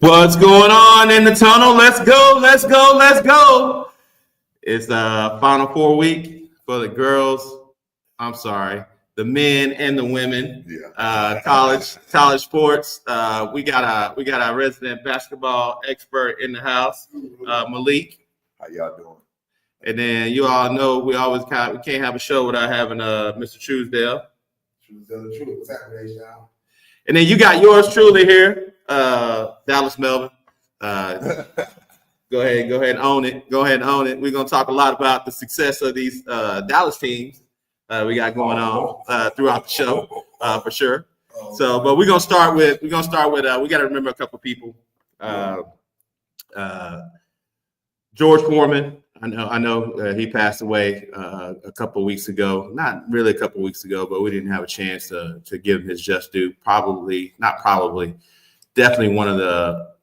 What's going on in the tunnel? Let's go, let's go, let's go. It's the Final Four week for the girls. I'm sorry, the men and the women. Yeah. College sports. We got our resident basketball expert in the house, Malik. How y'all doing? And then you all know we can't have a show without having Mr. Truesdale. What's happening, y'all? And then you got yours truly here, Dallas Melvin. Go ahead and own it. We're gonna talk a lot about the success of these Dallas teams we got going on throughout the show for sure. So, but we're gonna start with we got to remember a couple people. George Foreman. I know he passed away a couple of weeks ago. Not really a couple of weeks ago, but we didn't have a chance to give him his just due. Definitely one of the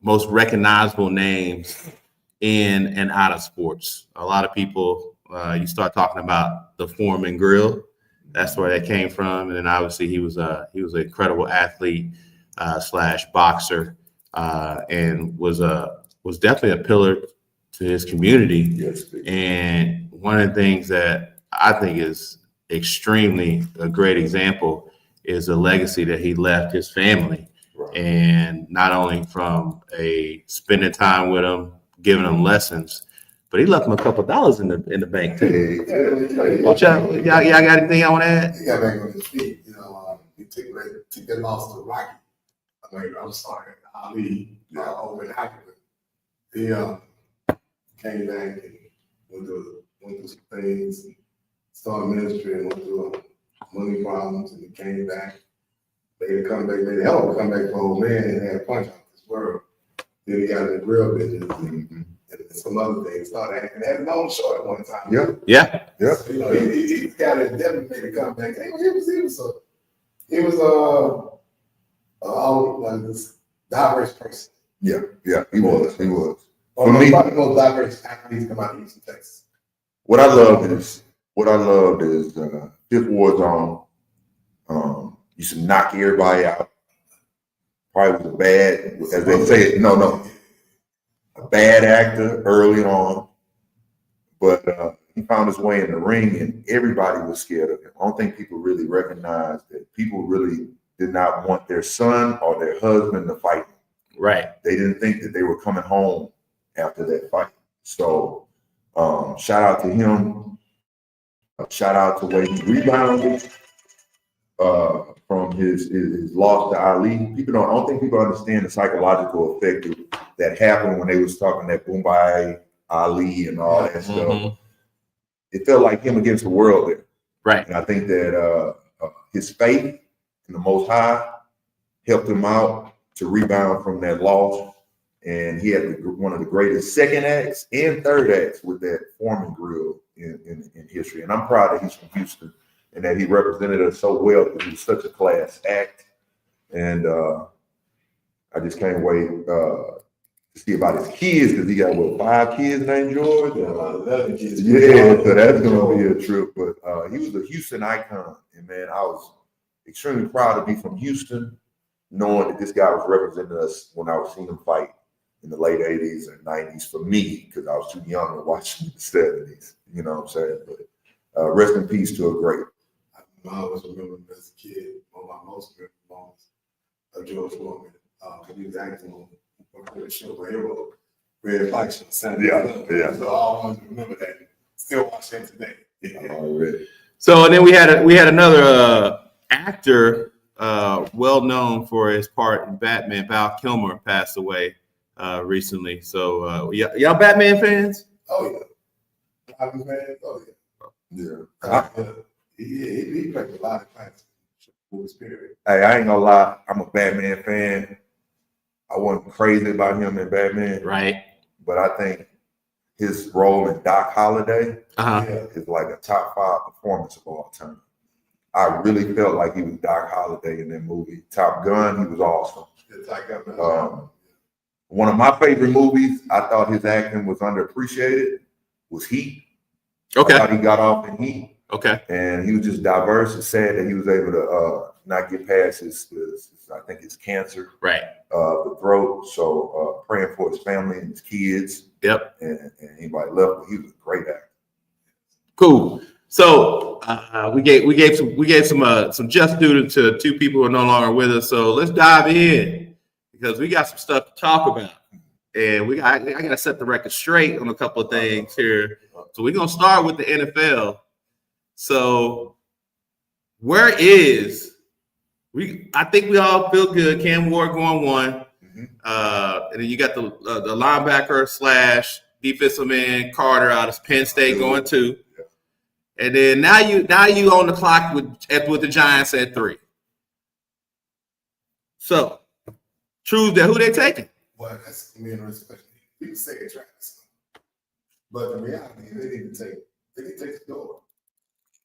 most recognizable names in and out of sports. A lot of people, you start talking about the Foreman Grill. That's where that came from. And then obviously he was an incredible athlete / boxer and was definitely a pillar to his community. Yes, and one of the things that I think is extremely a great example is the legacy that he left his family. Right. And not only from spending time with them, giving them lessons, but he left them a couple dollars in the bank too. Watch out. Y'all got anything I want to add? He got back on his feet. He took that loss to Rocky. I'm sorry, Ali over in Africa. He came back and went through some things, and started ministry and went through money problems, and he came back, made a hell of a comeback for old man, and had a punch out this world. Then he got in the grill business and some other things. Started and had his own show at one time. Yeah. So, he got it, definitely made a comeback. He was this diverse person. Yeah, he was. For me, probably the most diverse athletes come out of Houston, Texas. What I loved is Fifth Ward Zone. Used to knock everybody out. Probably was a bad, as they say, a bad actor early on. But he found his way in the ring, and everybody was scared of him. I don't think people really recognized that people really did not want their son or their husband to fight him. Right. They didn't think that they were coming home after that fight. So shout out to him. Shout out to where he rebounded from his loss to Ali. I don't think people understand the psychological effect that happened when they was talking that Mumbai, Ali, and all that stuff. It felt like him against the world there. Right. And I think that his faith in the Most High helped him out to rebound from that loss. And he had one of the greatest second acts and third acts with that Foreman Grill in history. And I'm proud that he's from Houston and that he represented us so well because he was such a class act. And I just can't wait to see about his kids because he got, 5 kids named George? 11 kids. Yeah, so that's going to be a trip. But he was a Houston icon. And, man, I was extremely proud to be from Houston, knowing that this guy was representing us when I was seeing him fight in the late 80s and 90s for me, because I was too young to watch in the 70s. You know what I'm saying? But rest in peace to a great. I always remember him as a kid, one of my most favorite moments of George Foreman. He was acting on a show where he wrote Red Light Show Saturday. Yeah. So I always remember that. Still watch that today. Already. So and then we had another actor well known for his part in Batman. Val Kilmer passed away recently. So y'all Batman fans? Oh yeah. Batman fans? Oh yeah. He played a lot of classics. Spirit. Hey, I ain't gonna lie, I'm a Batman fan. I wasn't crazy about him in Batman. Right. But I think his role in Doc Holliday is like a top 5 performance of all time. I really felt like he was Doc Holliday in that movie. Top Gun, he was awesome. One of my favorite movies, I thought his acting was underappreciated, was Heat. Okay. I thought he got off in Heat. Okay. And he was just diverse. It's sad that he was able to not get past his I think it's cancer. Right. The throat. So praying for his family and his kids. Yep. And anybody left, he was a great actor. Cool. So we gave some just due to two people who are no longer with us. So let's dive in because we got some stuff to talk about, and I got to set the record straight on a couple of things here. So we're gonna start with the NFL. So I think we all feel good. Cam Ward going 1, and then you got the linebacker / defensive end Carter out of Penn State going 2. And then now you on the clock with the Giants at 3. So, choose that. Who they taking? Well, that's me and respect. People say it's Travis, but the reality is they need to take the door.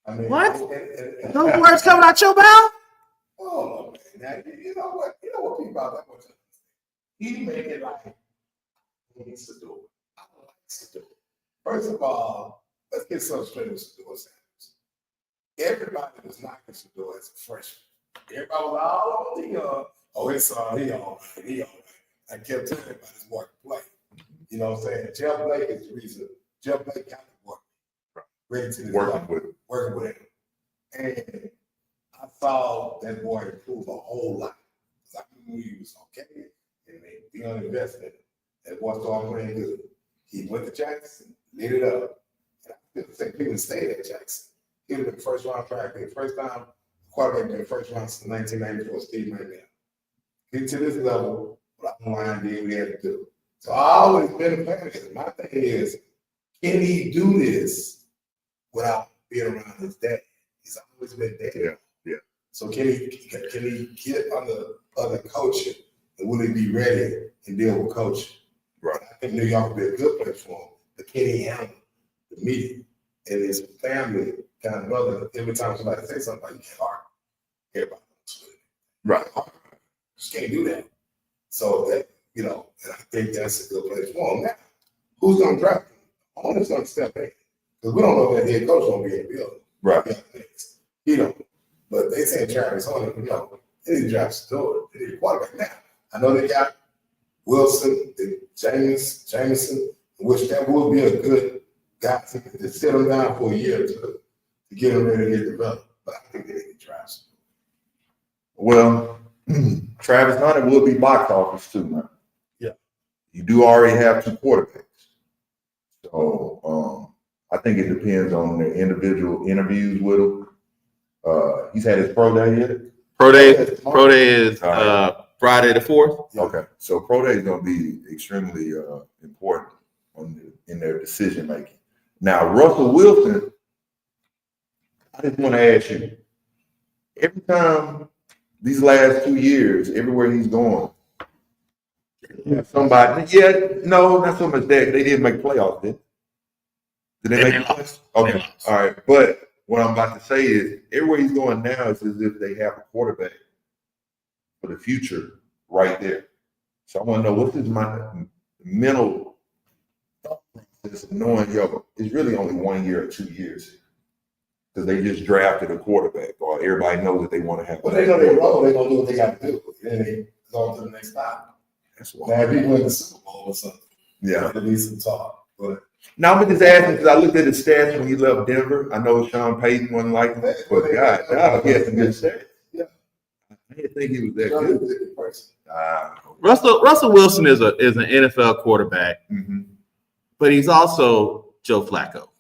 I mean, what? And Those words coming out your mouth? Oh man, now, you know what people out that much. He made it like he needs to do it. I like to do it. First of all, let's get some straight with Shedeur Sanders. Everybody was knocking Shedeur as a freshman. Everybody was all on the his son, he all right. I kept telling everybody this boy can play. You know what I'm saying? Jeff Blake is the reason. Jeff Blake got the work. Ready to working with him. And I saw that boy improve a whole lot. Because I knew he was okay and they be uninvested. That boy started playing good. He went to Jackson, lit it up. And I feel the people stayed at Jackson. He was the first round draft pick. First time quarterback in the first round since 1994, Steve Manning. Get to this level, what I don't did we had to do. So I always been a fan of his. My thing is, can he do this without being around his dad? He's always been there. Yeah. So can he get under other coaching and will he be ready and deal with coaching? Right. I think New York would be a good place for him, but can he handle the media and his family kind of brother? Every time somebody says something, like, you can't argue. Everybody knows it. Right. Just can't do that. So that, and I think that's a good place for him. Now, who's gonna draft him? Owner's gonna step in. Because we don't know if that head coach gonna be in the building. Right. You know. But they say Travis Hunter, they need to draft Shedeur. They need a quarterback. Now, I know they got Wilson and Jameson, which that will be a good guy to sit him down for a year to get him ready to get developed. But I think they need to draft Shedeur. Well, Travis Hunter will be box office too, man. Yeah. You do already have 2 quarterbacks. So I think it depends on the individual interviews with him. He's had his pro day yet? Pro day is Friday the 4th. Okay. So pro day is going to be extremely important in their decision making. Now, Russell Wilson, I just want to ask you, every time these last 2 years, everywhere he's going, somebody, no, not so much that. They didn't make playoffs, did they? Did they make playoffs? Okay. All right. But what I'm about to say is everywhere he's going now is as if they have a quarterback for the future right there. So I want to know what's his mental thought process of knowing, it's really only 1 year or 2 years. Because they just drafted a quarterback, or everybody knows that they want to have. Well, they know they're wrong. They're going to do what they got to do. Then they go on to the next stop. That's why. Now, if he win the Super Bowl or something, yeah, there needs some talk. But now I'm just asking because I looked at his stats when he left Denver. I know Sean Payton wasn't like him, but God, he had some good stats. Yeah, I didn't think he was that good. Russell Wilson is an NFL quarterback, but he's also Joe Flacco.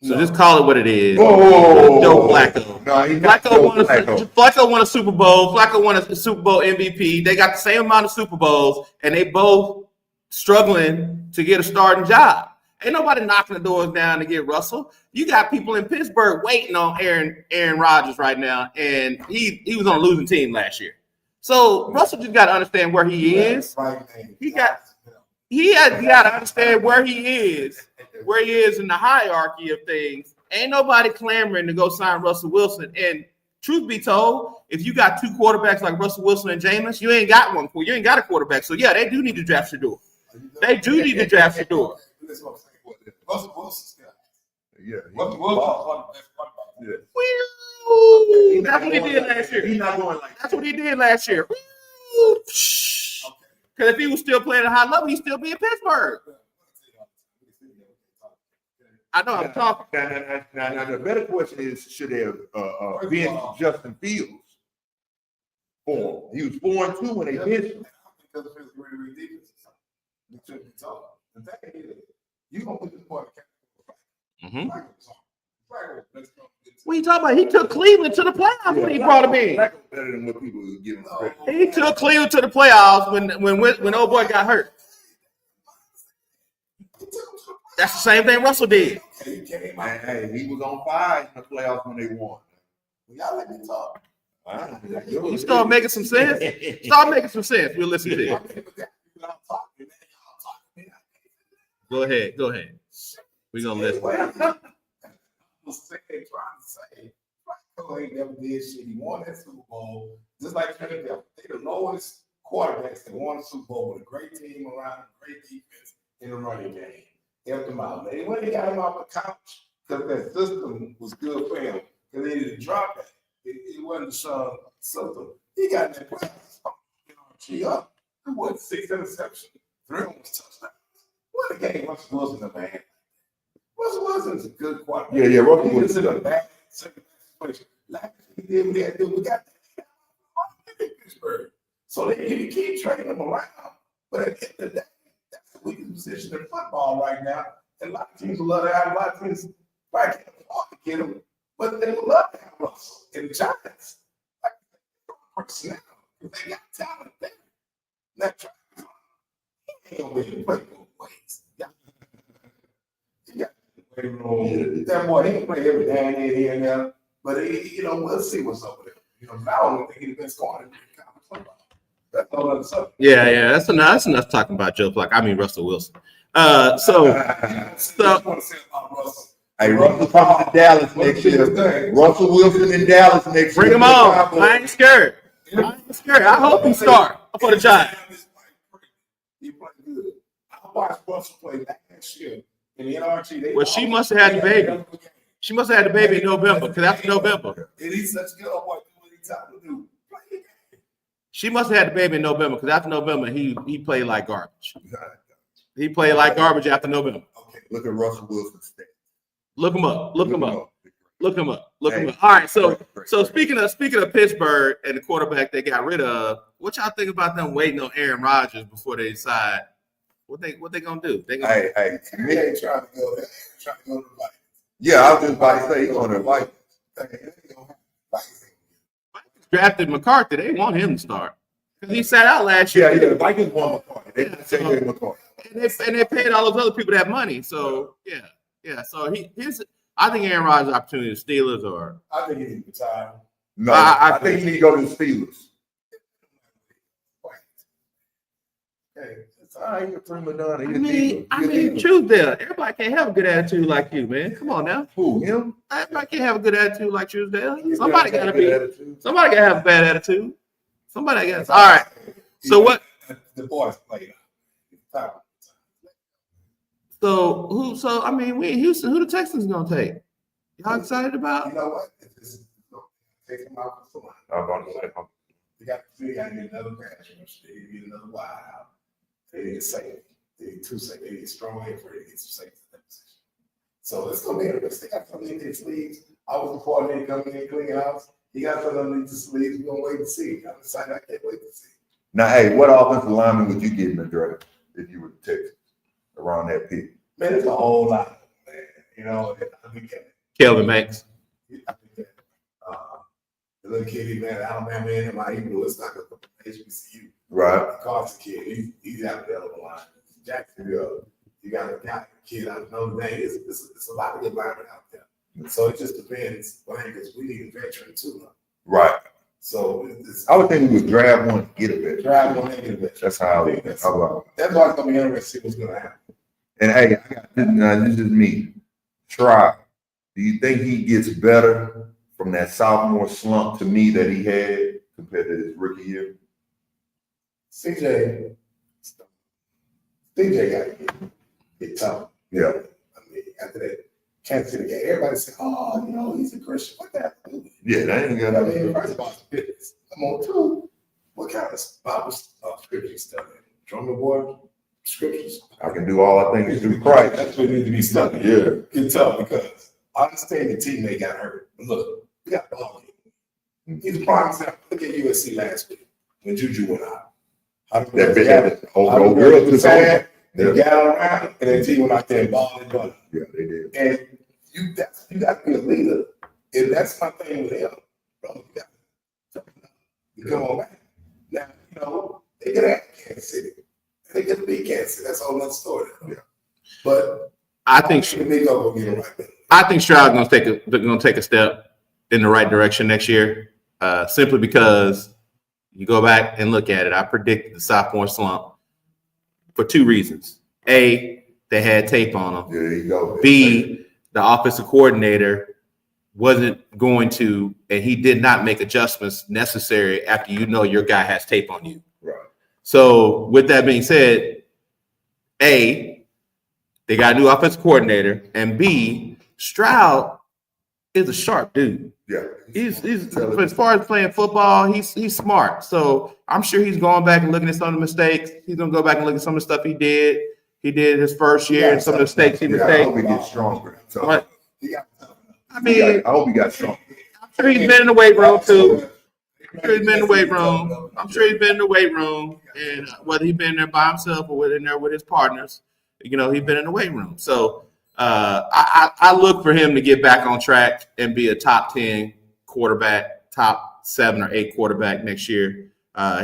So just call it what it is. Oh, Joe Flacco. No, Flacco won a Super Bowl. Flacco won a Super Bowl MVP. They got the same amount of Super Bowls, and they both struggling to get a starting job. Ain't nobody knocking the doors down to get Russell. You got people in Pittsburgh waiting on Aaron Rodgers right now, and he was on a losing team last year. So Russell just got to understand where he is. He got to understand where he is in the hierarchy of things. Ain't nobody clamoring to go sign Russell Wilson. And truth be told, if you got 2 quarterbacks like Russell Wilson and Jameis, you ain't got one. You ain't got a quarterback. So yeah, they do need to draft Shedeur. They do need to draft Shedeur. Russell Wilson's got Yeah. What was the best quarterback? Yeah. Woo! That's what he did last year. He's not going like That's what he did last year. Because if he was still playing at a high level, he'd still be in Pittsburgh. I know I'm talking. Now, the better question is, should they have benched Justin Fields for him? He was 4-2 when they benched him. Because of his really defense. You shouldn't be talking. The thing is, you gonna put this boy in What are you talking about? He took Cleveland to the playoffs when he brought him in. Better than what people give him credit. He took Cleveland to the playoffs when old boy got hurt. That's the same thing Russell did. Hey, he was on fire in the playoffs when they won. Y'all let me talk. You start making some sense. Start making some sense. We'll listen to you. Go ahead. We're gonna listen. I was trying to say, Flacco ain't never did shit. He won that Super Bowl, just like Trent Dilfer. They the lowest quarterbacks that won the Super Bowl with a great team around, a great defense in the running game. Helped him out. They went and got him off the couch because that system was good for him. Because they needed to drop that. It wasn't the system. He got in that practice. It was 6 interceptions, 3 almost touchdowns. What a game Russell Wilson, the man. Russell Wilson's a good quarterback. Yeah, Russell He was Wilson. in a bad situation. Like he did what they had to do. We got that in Pittsburgh. So they keep trading him around. But at the end of the day, that's the weakest position in football right now. And a lot of teams would love to have, a lot of teams probably can't afford to get him. But they would love to have Russell and the Giants. Like, personnel. They got talent there. Now, he ain't gonna be able to play both ways. That boy, he can play every day and here and there. But, we'll see what's up with him. I don't think he's been scoring in college football. That's all other stuff. Yeah, that's enough talking about Joe Flacco. I mean Russell Wilson. So Hey, Russell coming to Dallas next year. Russell Wilson in Dallas next year. bring him on. I ain't scared. I hope he start for the Giants. He played good. I watched Russell play last year in the NRG. Well, she must have had the baby. She must have had the baby in November, because after November. And he's such a good boy. What he's trying to do. She must have had the baby in November, because after November, he played like garbage. He played like garbage after November. Okay, look at Russell Wilson's stats. Look him up. All right. So speaking of Pittsburgh and the quarterback they got rid of, what y'all think about them waiting on Aaron Rodgers before they decide what they gonna do? Hey, He ain't trying to go there. He's trying to go to the Vikings. yeah, I was just about to say he's on the Vikings. Vikings drafted McCarthy. They want him to start because he sat out last year. Yeah, the Vikings won McCarthy. They didn't say they McCarthy. And they paid all those other people that money. So yeah. So I think Aaron Rodgers' opportunity to Steelers or I think he needs to retire. No, I think he need to go to the Steelers. Hey, It's all right, you're a prima donna. I mean, truth there. Everybody can't have a good attitude like you, man. Come on now. Who, him? Everybody can't have a good attitude like Truesdale. Somebody gotta have a bad attitude. Somebody got. All right. So what? The boys played. So I mean, we in Houston. Who the Texans gonna take? Y'all excited about? You know what? Take them out for fun. I'm about to say, They got to get another pass rush. They need to get another wide out. They need a safety. They need 2 safety. They need a strong end for it to get some safety in that position. So it's going to be interesting. They got something in their sleeves. I was a coordinator coming in, clean house. He got something underneath the sleeves. We're going to wait and see. I'm excited. I can't wait to see. now, hey, what offensive lineman would you get in the draft if you were Texas around that pick? Man, it's a whole lot, man. You know, I think Kelvin Banks. the little kid, man, Alabama, man, my Hebrew, it's not going to HBCU. Right. Carson kid, he's out there on the line. Jacksonville, you got a kid out of Notre Dame. It's a lot of good linemen out there. So it just depends, because we need a veteran too. Right. So I would think we would draft one, get a veteran. drive one and get a veteran. That's how I would. That's why it's going to be interesting to see what's going to happen. And hey, I got this, now this is me. Try. Do you think he gets better from that sophomore slump to me that he had compared to his rookie year? CJ got to get tough. Yeah. I mean, after that Kansas City game. Everybody said, "Oh, you know, he's a Christian." What the hell? Yeah, that ain't got I nothing. mean, first of all, it's business. I'm on two. What kind of Bible scripture you studying? Drummer boy scriptures. I can do all I think through Christ. That's what needs to be studied. Yeah. It's tough because I understand the teammate got hurt. But look, we got ball game. He's a prime example. Look at USC last week when Juju went out. That old girl took sad. They got around and their team went out there and ball and done. Yeah, they did. And you got to be a leader. And that's my thing with him. Bro, you come on back. Now, you know, they get at Kansas City. They get to beat Kansas City. That's a whole nother story. Yeah. But I think they go get it right there. I think Stroud's going to take a step in the right direction next year, simply because you go back and look at it. I predicted the sophomore slump for two reasons. A, they had tape on them. There you go. B, the offensive coordinator wasn't going to, and he did not make adjustments necessary after you know your guy has tape on you. Right. So with that being said, A, they got a new offensive coordinator, and B, Stroud is a sharp dude. Yeah. He's as far as playing football, he's smart. So I'm sure he's going back and looking at some of the mistakes. He's gonna go back and look at some of the stuff he did. He did his first year and some of the mistakes he I made. hope he gets stronger. So, But, I mean, I hope he got stronger. I'm sure he's been in the weight room too. I'm sure he's been in the weight room. And whether he's been there by himself or in there with his partners, you know, he's been in the weight room. So I look for him to get back on track and be a top 10 quarterback, top 7 or 8 quarterback next year.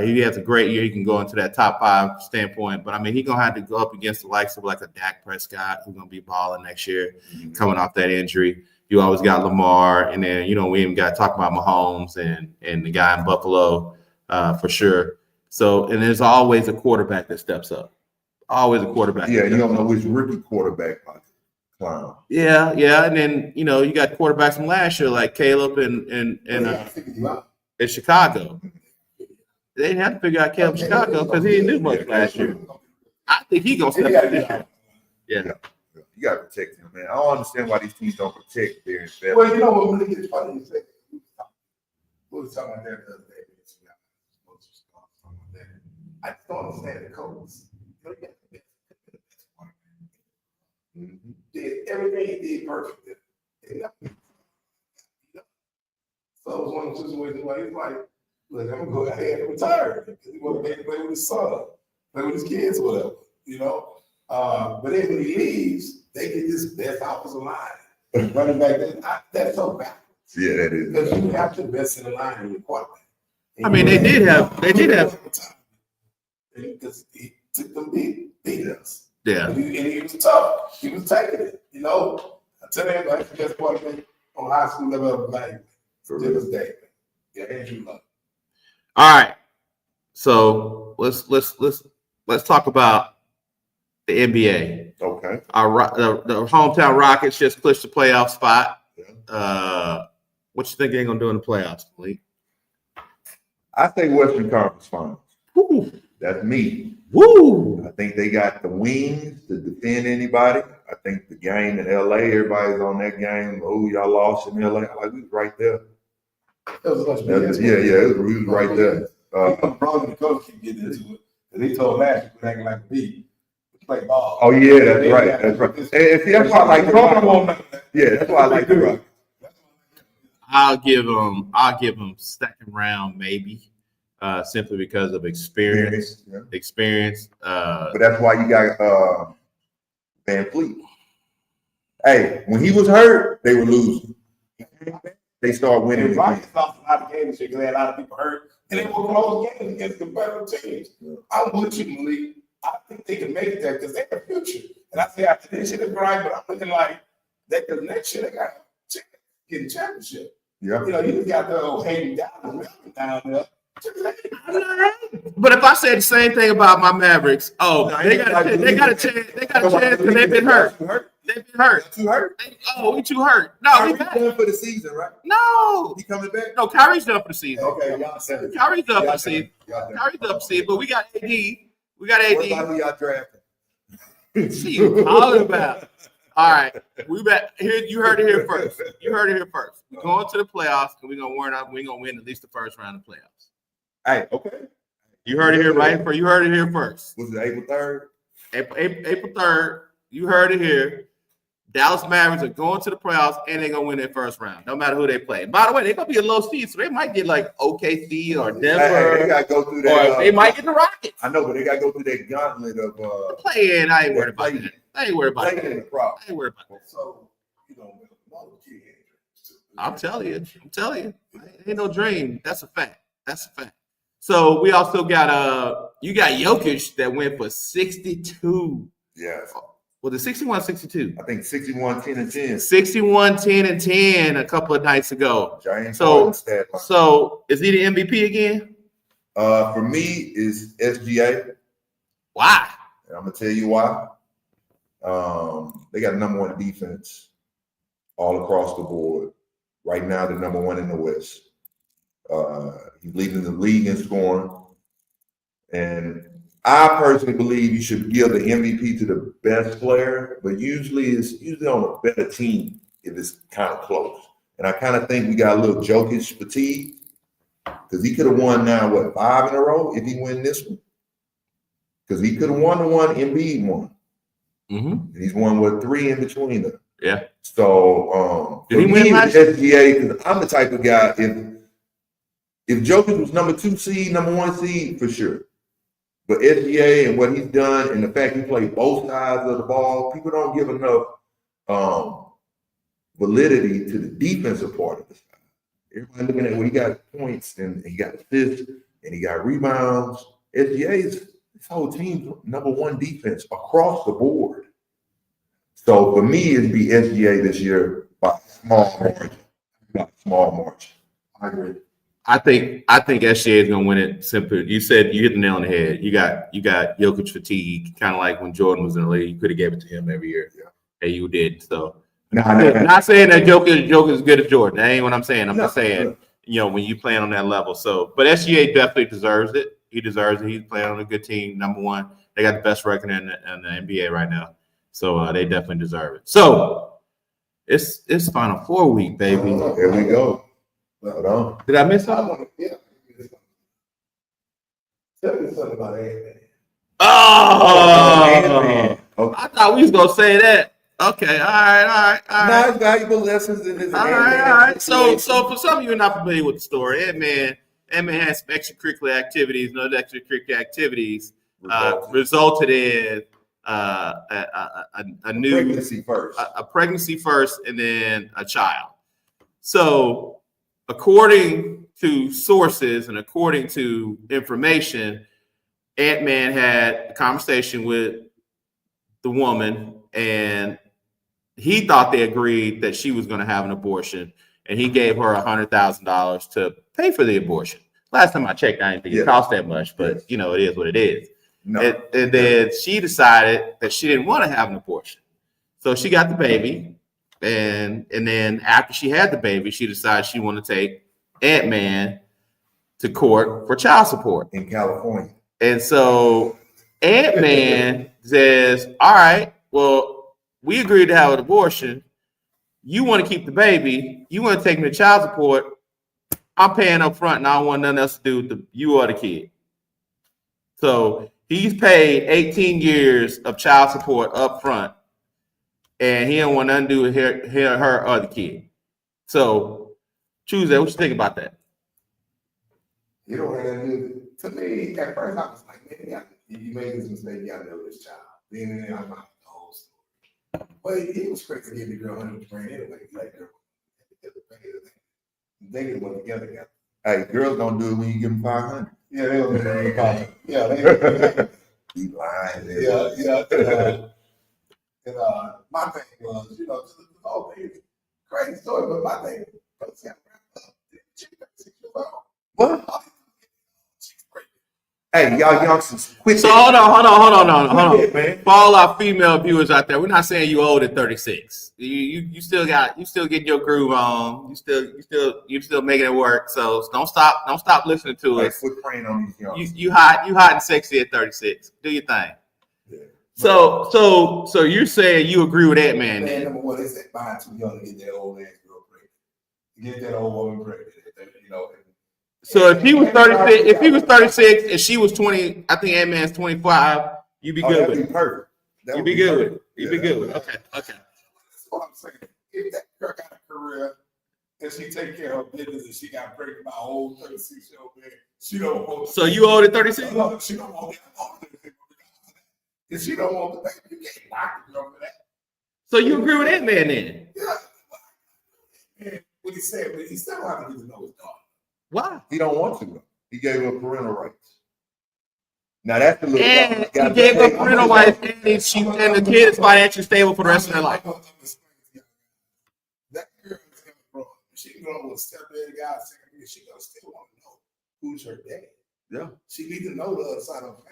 He has a great year. He can go into that top 5 standpoint. But, I mean, he's going to have to go up against the likes of like a Dak Prescott who's going to be balling next year, coming off that injury. You always got Lamar. And then, you know, we even got to talk about Mahomes and the guy in Buffalo for sure. So, and there's always a quarterback that steps up. Always a quarterback. Yeah, you don't know which rookie quarterback like clown. Yeah. And then, you know, you got quarterbacks from last year like Caleb in Chicago. They didn't have to figure out Caleb in Chicago because he didn't do much last year. I think he's going to step up this year. Yeah. You got to protect him, man. I don't understand why these teams don't protect their investment. Well, you know what really gets funny is that we were talking about that the other day. I just don't understand the coaches. Did everything he did perfect. So it was one of those situations where he's like, look, I'm gonna go ahead and retire because he want to play with his son, play with his kids, whatever, you know. But then when he leaves, they get this best offensive line running back. That's so bad. Yeah, that is. Because you have the best in the line in your quarterback. I mean, they did have. Because he took them beat us. Yeah. And he was tough. He was taking it. You know, I tell you, like the best quarterback on high school level of life to this day. Yeah, Andrew Luck. All right. So let's talk about the NBA. Okay. The hometown Rockets just clinched the playoff spot. What you think they're gonna do in the playoffs, Malik? I think Western Conference Finals. Woo. That's me. Woo. I think they got the wings to defend anybody. I think the game in LA, everybody's on that game. Oh, y'all lost in LA. Like, we was right there. It was much We was right there. Probably the coach keep getting into it. Because he told Nash, he acting like a beat. Play ball. Oh, yeah, that's right. That's right. And see, that's why I like the Rockets. Yeah, that's why I like the Rockets. I'll give them second round maybe, simply because of experience. Yeah. Experience. But that's why you got Van Fleet. Hey, when he was hurt, they were losing. They started winning. The Rockets lost a lot of games because they had a lot of people hurt, and they were close games against competitive teams. Yeah. I'm with you, Malik. I think they can make it there because they have a future. And I say after this year they're right, but I'm looking like that because next year they got a chance to get a championship. Yeah. You know, you got the old Hayden down there. But if I said the same thing about my Mavericks, they got a chance because they've been hurt. They've been hurt. Too hurt? We too hurt. No, we Kyrie's done for the season, right? No. He coming back? No, Kyrie's done for the season. Okay, y'all said it. Kyrie's done for the season. Kyrie's done for the season, but we got AD. We got AD. What about who y'all drafting? What you talking about? All right, we bet here. You heard it here first. We're going to the playoffs, and we're gonna win at least the first round of playoffs. Hey, okay. You heard it here, right? You heard it here first. Was it April 3rd? April 3rd. You heard it here. Dallas Mavericks are going to the playoffs, and they're gonna win their first round, no matter who they play. By the way, they're gonna be a low seed, so they might get like OKC or Denver. They gotta go through that. Or they might get the Rockets. I know, but they gotta go through that gauntlet of play in. I ain't worried about that. I ain't worried about that. So, I'm telling you. Ain't no dream. That's a fact. So we also got you got Jokic that went for 62. Yes. Was it 61, 62? I think 61, 10, and 10. 61, 10, and 10 a couple of nights ago. Giant so is he the MVP again? For me, is SGA. Why? And I'm gonna tell you why. They got number one defense all across the board. Right now, they're number one in the West. He's leading the league in scoring. And I personally believe you should give the MVP to the best player, but usually it's on a better team if it's kind of close. And I kind of think we got a little Jokic fatigue because he could have won now, 5 in a row if he win this one? Because he could have won the one Embiid won. Mm-hmm. He's won 3 in between them. Yeah. So did he win last SGA? Because I'm the type of guy if Jokic was number 2 seed, number 1 seed for sure. But SGA and what he's done, and the fact he played both sides of the ball, people don't give enough validity to the defensive part of this guy. Everybody looking at he got points and he got assists and he got rebounds. SGA's this whole team's number 1 defense across the board. So for me, it'd be SGA this year by a small margin. I agree. I think SGA is gonna win it simply. You said you hit the nail on the head. You got Jokic fatigue, kind of like when Jordan was in the league. You could have gave it to him every year. Yeah. And you did. So not saying that Jokic is good as Jordan. That ain't what I'm saying. I'm just saying, when you playing on that level. So but SGA definitely deserves it. He deserves it. He's playing on a good team, number 1. They got the best record in the NBA right now. So they definitely deserve it. So it's Final Four week, baby. Here we go. Did I miss something? Yeah. Tell me something about Ant-Man. Oh, okay. I thought we was gonna say that. Okay, all right. Nice valuable lessons in this. All right. So for some of you who are not familiar with the story, Ant-Man has some extracurricular activities. And those extracurricular activities resulted in a new pregnancy first, and then a child. So, according to sources and according to information, Ant-Man had a conversation with the woman, and he thought they agreed that she was going to have an abortion, and he gave her $100,000 to pay for the abortion. Last time I checked, I didn't think it cost that much, but it is what it is. No. And then she decided that she didn't want to have an abortion. So she got the baby. And then after she had the baby, she decided she wanted to take Ant-Man to court for child support. In California. And so Ant-Man says, all right, well, we agreed to have an abortion. You want to keep the baby. You want to take me to child support. I'm paying up front, and I don't want nothing else to do with you or the kid. So he's paid 18 years of child support up front, and he don't want nothing to do with her or the kid. So, Tuesday, what you think about that? You don't have to do it. To me, at first, I was like, man, you made this mistake. You got to know this child. Then I'm like, the whole story. But he was quick to give the girl $100,000 anyway. Like, girl, they get one together. Hey, girls don't do it when you give them 500. Yeah, they don't do it. Yeah, they be lying. Yeah. And my thing was, just the whole thing, crazy story, but my thing was, what? Hey, y'all youngsters, quit. So hold on, man. For all our female viewers out there, we're not saying you old at 36. You still getting your groove on. You still making it work. So don't stop listening to us. Quit praying on these youngsters. You hot and sexy at 36. Do your thing. Yeah. So you're saying you agree with that man? Man, number one, is that buying too young to get that old ass girl pregnant. Get that old woman pregnant, you know. So if he was 36, and she was 20, I think Ant-Man's 25, you'd be good with it. Perfect. You'd be good with it. You'd be good with it. Okay. That's what I'm saying. If that girl got a career and she take care of her business and she got pregnant by an old 36-year-old man, she don't want. So you old at 36? No, she don't want that. If she don't want the baby, you can't knock the girl for that. So you agree with that man then? Yeah. And what he said, but he still don't have to get to know his daughter. Why? He don't want to. He gave her parental rights. Now that's the little. And he gave her parental rights, and the kid is financially stable for the rest of their life. That girl is gonna grow. She gonna with stepdad guy saying she gonna still want to know who's her dad. Yeah. She needs to know the other side of her family.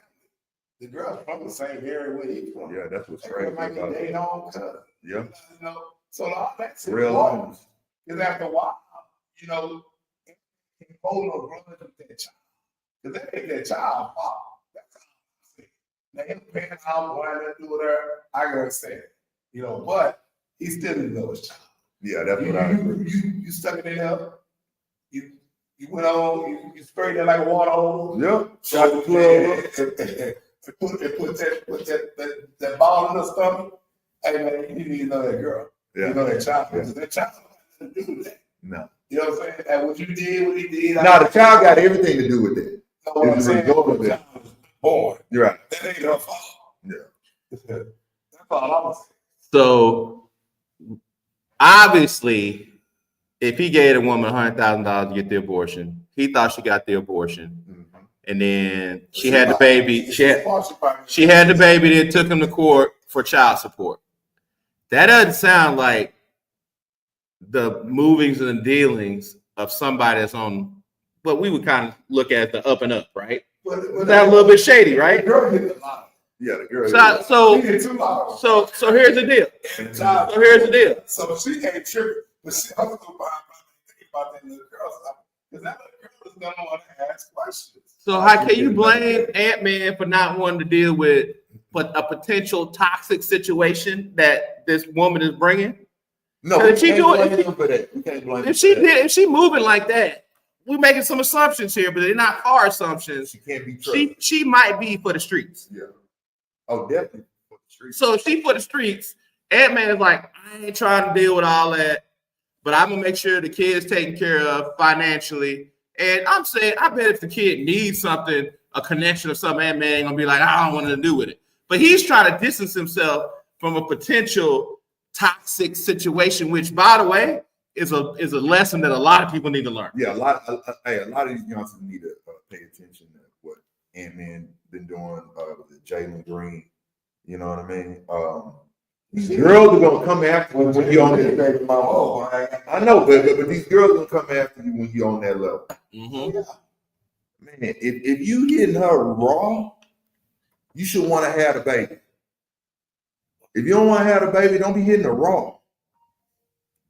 The girl's from the same area where he's from. Yeah, that's what's That crazy girl might be about dating it. on cousin. Yeah. You know, so all that's Real important. homes. Because after a while, you know, hold no grudge with that child. Because that ain't that child fault. That's all. Now him paying out, why not do with her, I can understand. You know, but he still didn't know his child. Yeah, that's what I agree. You stuck it in there. You went on, you sprayed it like a water hose. Yep. Shot the club. Put that ball in her stomach. Hey man, you need to know that girl. Yeah. You know that child. Yeah. Because that child has nothing to do with that. No. You know what I'm saying? And what you did, what he did. No, the child got everything to do with it. You know what I'm It's a saying? result of The it. child was born. You're right. That ain't her fault. Yeah. That's all I'm saying. So obviously, if he gave a woman $100,000 to get the abortion, he thought she got the abortion, and then she had the baby. She had the baby. Then took him to court for child support. That doesn't sound like the movings and dealings of somebody that's on what we would kind of look at the up and up, right? But That's a little bit shady, right? The girl hit the lottery. Yeah, the girl. So She hit 2 lotteries. so here's the deal. And the child- So here's the deal. So she ain't tripping, but she also thinking about that little girl stuff. Because that little girl is gonna want to ask questions. So how can you blame Ant-Man for not wanting to deal with a potential toxic situation that this woman is bringing? No, If she do it- for that. We can't blame If she moving like that, we're making some assumptions here, but they're not far assumptions. She can't be trusted. She might be for the streets. Yeah. Oh, definitely. For the streets. So if she for the streets, Ant-Man is like, I ain't trying to deal with all that, but I'm gonna make sure the kid's taken care of financially. And I'm saying, I bet if the kid needs something, a connection or something, Ant-Man ain't gonna be like, I don't want to do with it. But he's trying to distance himself from a potential toxic situation, which, by the way, is a lesson that a lot of people need to learn. Yeah, a lot of these youngsters need to pay attention to what Ant-Man been doing with Jalen Green. You know what I mean? These girls are gonna come after you when you're on that. I know, but these girls are gonna come after you when you're on that level. Mm-hmm. Man, if you hitting her raw, you should want to have the baby. If you don't want to have the baby, don't be hitting her raw.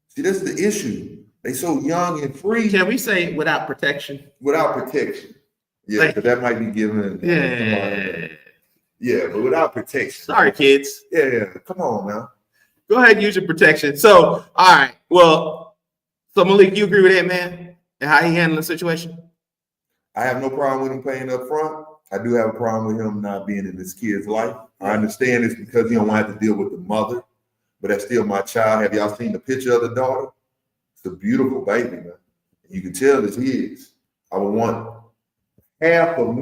See, that's the issue. They so young and free. Can we say without protection? Without protection. Yeah, because that might be given. Yeah, but without protection. Sorry, kids. Yeah, come on now. Go ahead and use your protection. So, all right. Well, so Malik, you agree with that, man? And how he handled the situation? I have no problem with him paying up front. I do have a problem with him not being in this kid's life. I understand it's because he don't have to deal with the mother, but that's still my child. Have y'all seen the picture of the daughter? It's a beautiful baby, man. You can tell it's his. I would want half of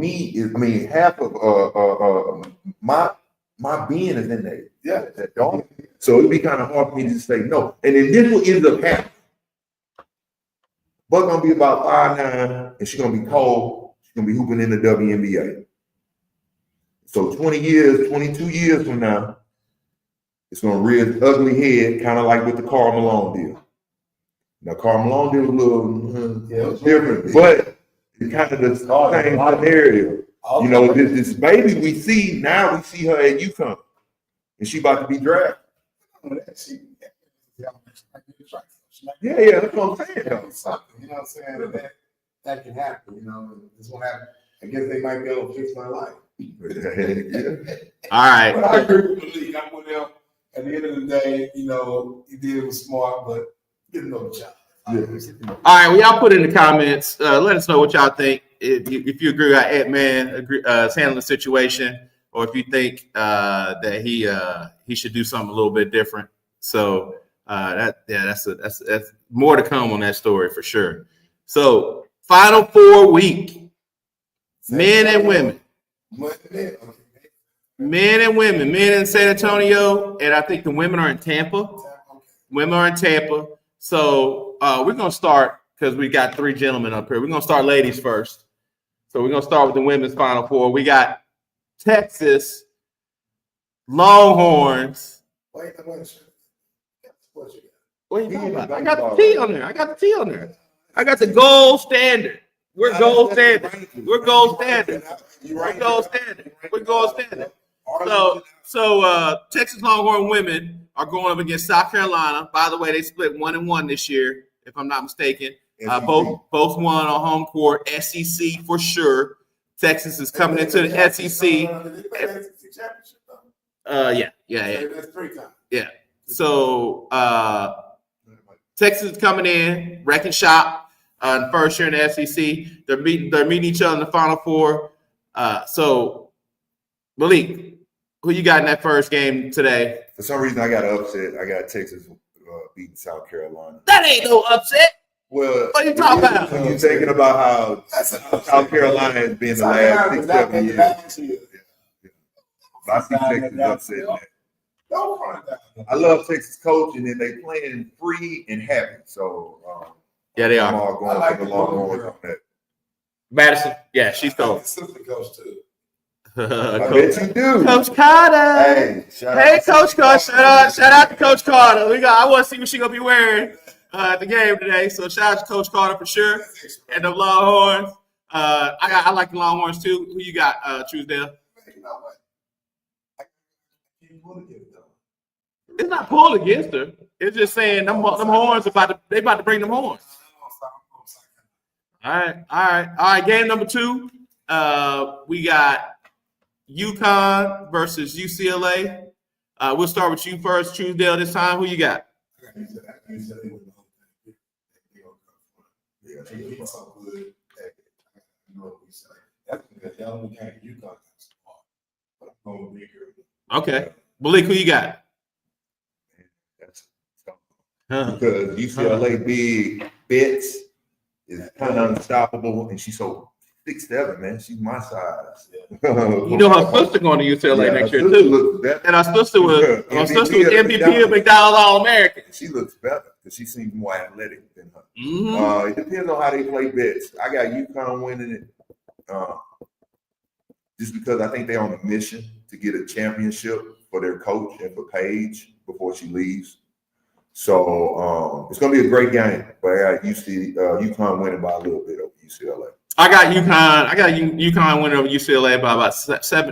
half of my being is in there. Yeah, that daughter. So it'd be kind of hard for me to just say no. And then this will end up happening. Buck gonna be about 5'9", and she's gonna be cold. She's gonna be hooping in the WNBA. So 20 years, 22 years from now, it's gonna rear its ugly head, kind of like with the Karl Malone deal. Now, Karl Malone deal was a little different, but it's kind of the same scenario. You know, this baby we see now, we see her at UConn, and she about to be drafted. Yeah, that's what I'm saying. You know what I'm saying? That can happen. You know, this won't happen. I guess they might be able to fix my life. All right. But I agree with Malik. I'm with him. At the end of the day, he did was smart, but get another job. All right, well, y'all put in the comments. Let us know what y'all think. If you agree with Ant-Man is handling the situation, or if you think that he should do something a little bit different. So that's more to come on that story for sure. So Final Four week, men and women. Men and women, men in San Antonio, and I think the women are in Tampa. Women are in Tampa. So we're going to start, because we got three gentlemen up here. We're going to start ladies first. So we're going to start with the women's Final Four. We got Texas Longhorns. What you got? What are you talking about? I got the T on there. I got the gold standard. We're gold standard. We're gold standard. So Texas Longhorn women are going up against South Carolina. By the way, they split 1-1 this year, if I'm not mistaken. Both won on home court. SEC for sure. Texas is coming into the SEC. Yeah. That's 3 times. Yeah. So Texas is coming in, wrecking shop first year in the SEC. They're meeting each other in the Final Four. So Malik, who you got in that first game today? For some reason, I got upset. I got Texas beating South Carolina. That ain't no upset. Well, what are you talking about? When you're thinking about how South Carolina has been the last 6-7 years. I see Texas upset. I love Texas coaching, and they playing free and happy. So yeah, they are. I'm all going for the Longhorns on that. Madison, yeah, she's cold. Sister coach too. I bet you do. Coach Carter. Hey, Coach Carter. Shout out to Coach Carter. I want to see what she's gonna be wearing at the game today. So shout out to Coach Carter for sure. And the Longhorns. I like the Longhorns too. Who you got, Truesdale? It's not pulled against her. It's just saying them horns about to bring them horns. All right. Game number 2. We got UConn versus UCLA. We'll start with you first, Truesdale. This time, who you got? Okay, Malik, who you got? Because UCLA big Betts is kind of unstoppable, and she's so 6'7", man. She's my size. You know her sister going to UCLA next year too, and our sister was MVP of McDonald's All-American. She looks better because she seems more athletic than her. Mm-hmm. It depends on how they play Betts. I got UConn winning it, just because I think they're on a mission to get a championship for their coach and for Paige before she leaves. So it's going to be a great game, but I got UConn winning by a little bit over UCLA. I got UConn winning over UCLA by about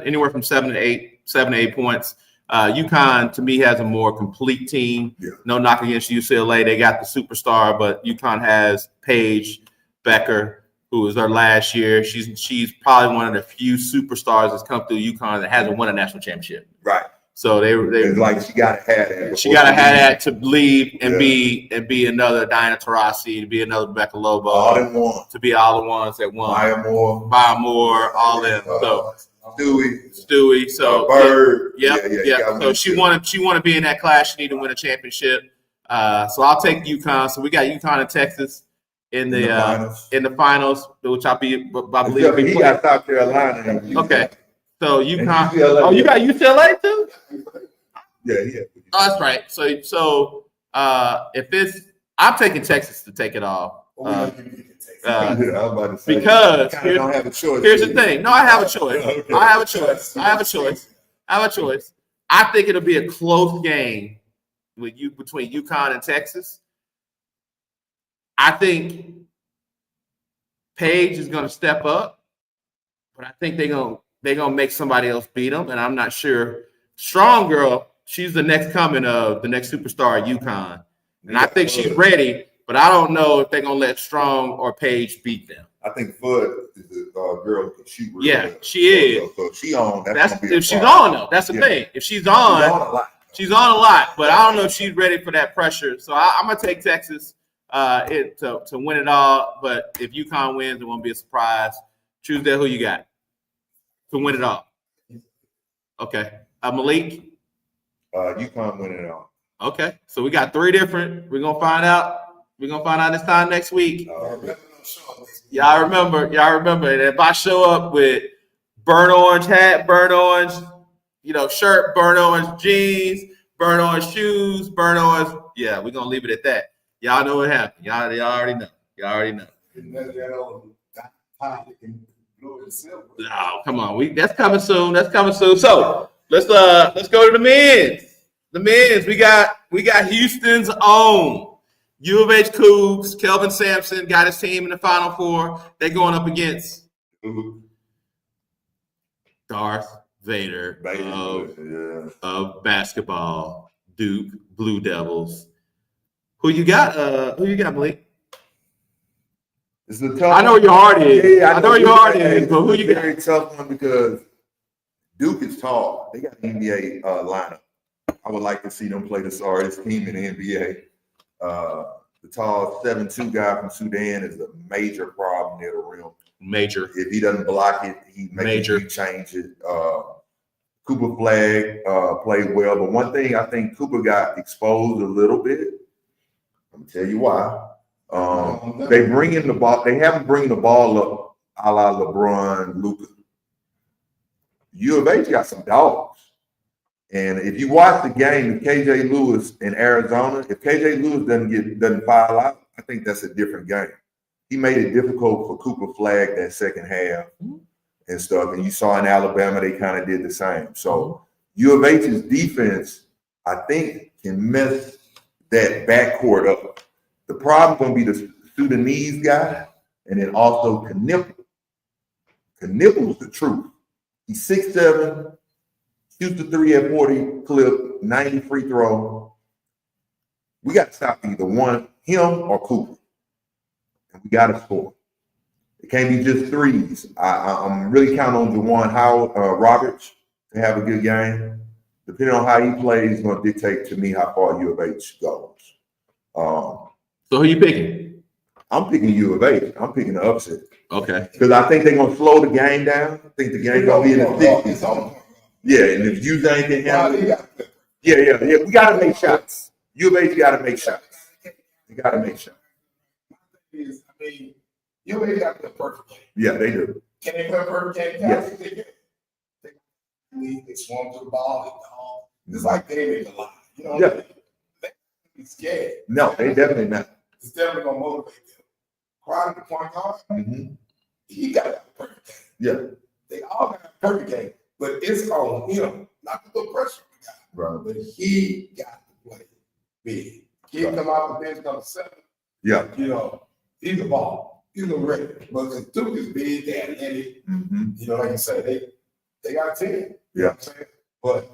anywhere from 7 to 8 points. UConn to me has a more complete team. Yeah. No knock against UCLA. They got the superstar, but UConn has Paige Becker, who was their last year. She's probably one of the few superstars that's come through UConn that hasn't won a national championship. Right. So they like she got to have that. She got to have that to leave and be another Diana Taurasi, to be another Becca Lobo, to be all the ones that won. Maya Moore, all them. So Stewie. So Bird. Yeah. So she want to be in that class. She need to win a championship. So I'll take UConn. So we got UConn and Texas in the finals, which I believe he got South Carolina. Okay. So UConn. Oh, you got UCLA too? Yeah. Oh, that's right. So if it's, I'm taking Texas to take it all. Because don't have a choice. Here's the thing. No, I have a choice. Okay. I have a choice. I think it'll be a close game between UConn and Texas. I think Paige is going to step up, but I think they're gonna make somebody else beat them, and I'm not sure. Strong girl, she's the next coming of the next superstar at UConn, and I think she's ready. But I don't know if they're gonna let Strong or Paige beat them. I think Fudd is the girl who can shoot. Really Yeah, well. she is. So if she on, That's gonna be a if she's problem. on though. That's the Yeah. thing. If she's She's on, on a lot. she's on a lot. But I don't know if she's ready for that pressure. So I'm gonna take Texas to win it all. But if UConn wins, it won't be a surprise. Tuesday, who you got to win it all? Okay, Malik. UConn winning it all. Okay, so we got 3 different. We're gonna find out. We're gonna find out this time next week. Y'all remember. And if I show up with burnt orange hat, burnt orange, shirt, burnt orange jeans, burnt orange shoes, burnt orange. Yeah, we're gonna leave it at that. Y'all know what happened. Y'all already know. Oh, come on. That's coming soon. So let's go to the men's. The men's. We got Houston's own U of H Cougs. Kelvin Sampson got his team in the Final Four. They're going up against Darth Vader of basketball, Duke Blue Devils. Who you got, Malik? It's a tough I know your heart is. I know your heart is, but who you got? Very tough one because Duke is tall. They got an NBA lineup. I would like to see them play the sorriest team in the NBA. The tall 7'2" guy from Sudan is a major problem near the rim. Major. If he doesn't block it, he makes you change it. Cooper Flag played well, but one thing I think Cooper got exposed a little bit. I'm gonna tell you why. They bring in the ball. They haven't bring the ball up a la LeBron, Luka. U of H got some dogs. And if you watch the game, if KJ Lewis in Arizona, if KJ Lewis doesn't foul out, I think that's a different game. He made it difficult for Cooper Flag that second half and stuff. And you saw in Alabama, they kind of did the same. So U of H's defense, I think, can mess that backcourt up. The problem going to be the Sudanese guy and then also Knipple. Knipple's the truth. He's 6'7", shoots the 3 at 40 clip, 90 free throw. We got to stop either one, him or Cooper. And we got to score. It can't be just threes. I'm really counting on Juwan Howard, Roberts to have a good game. Depending on how he plays, is going to dictate to me how far U of H goes. So who you picking? I'm picking U of H. I'm picking the upset. Okay. Because I think they're going to slow the game down. I think the game's going to be in the 60s. Yeah, and if you ain't can handle it. Yeah. We got to make shots. U of H got to make shots. They got to make shots. U of H got the perfect game. Yeah, they do. Can they play a perfect game? Yes. They swung to the ball. It's like they make a lot. Yeah. They scared. No, they definitely not. It's definitely going to motivate them. Crowder, the point guard, he got a perfect game. Yeah. They all got a perfect game, but it's on him, not to put pressure on the guy. Right. But he got to play big. Kid come out the bench, come 7. Yeah. He's a ball. He's a ready. But the Duke is big, they're athletic. Like you say, they got a 10. You know what I'm saying? But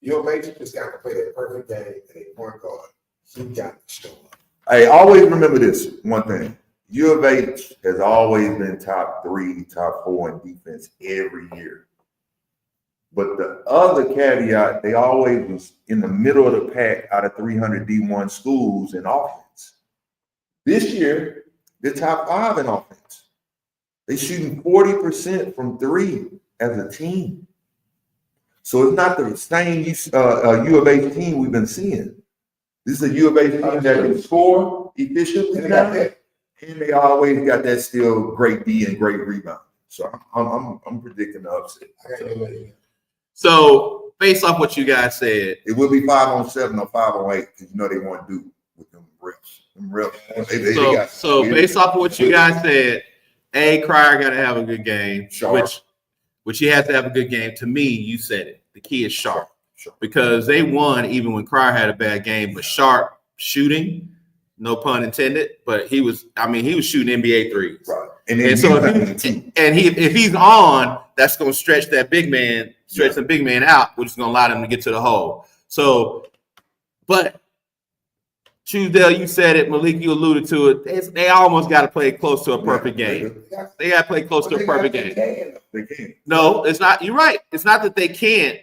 U of H just got to play that perfect game and a point guard. He got to show up. Hey, always remember this one thing. U of H has always been top 3, top 4 in defense every year. But the other caveat, they always was in the middle of the pack out of 300 D1 schools in offense. This year, they're top 5 in offense. They're shooting 40% from 3 as a team. So it's not the same U of H team we've been seeing. This is a U of H team that can score efficiently now, and they always got that still great D and great rebound. So I'm predicting the upset. So based off what you guys said, it will be 5-on-7 or 5-on-8 because they want to do with them reps. So based off of what you guys said, Cryer got to have a good game, which he has to have a good game. To me, you said it. The key is sharp. Because they won even when Cryer had a bad game, but sharp shooting, no pun intended, but he was shooting NBA threes. Right. If he's on, that's going to stretch that big man, the big man out, which is going to allow them to get to the hole. So, but Truesdale, you said it. Malik, you alluded to it. They almost got to play close to a perfect game. They got to play close to a perfect game. They can. No, it's not. You're right. It's not that they can't.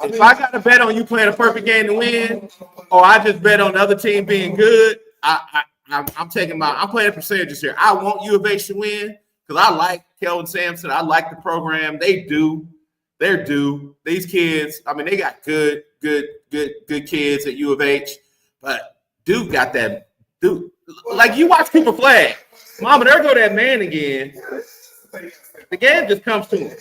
If I got to bet on you playing a perfect game to win, or I just bet on the other team being good, I'm playing percentages here. I want U of H to win because I like Kelvin Sampson. I like the program. They're due. These kids, I mean, they got good kids at U of H, but Duke got that. Duke, like you watch Cooper Flag, Mama, there go that man again. The game just comes to him.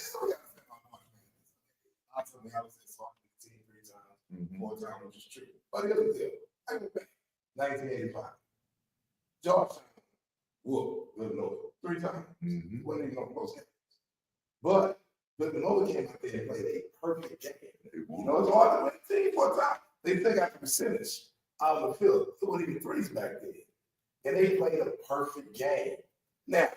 More time, which is true. But the other deal, I went back 1985. Georgetown whooped Villanova 3 times. Wasn't even on close games. But Villanova came out there and played a perfect game. You know, it's hard to win a team 4 times. They got the percentage out of the field. It wasn't even threes back then. And they played a perfect game. Now,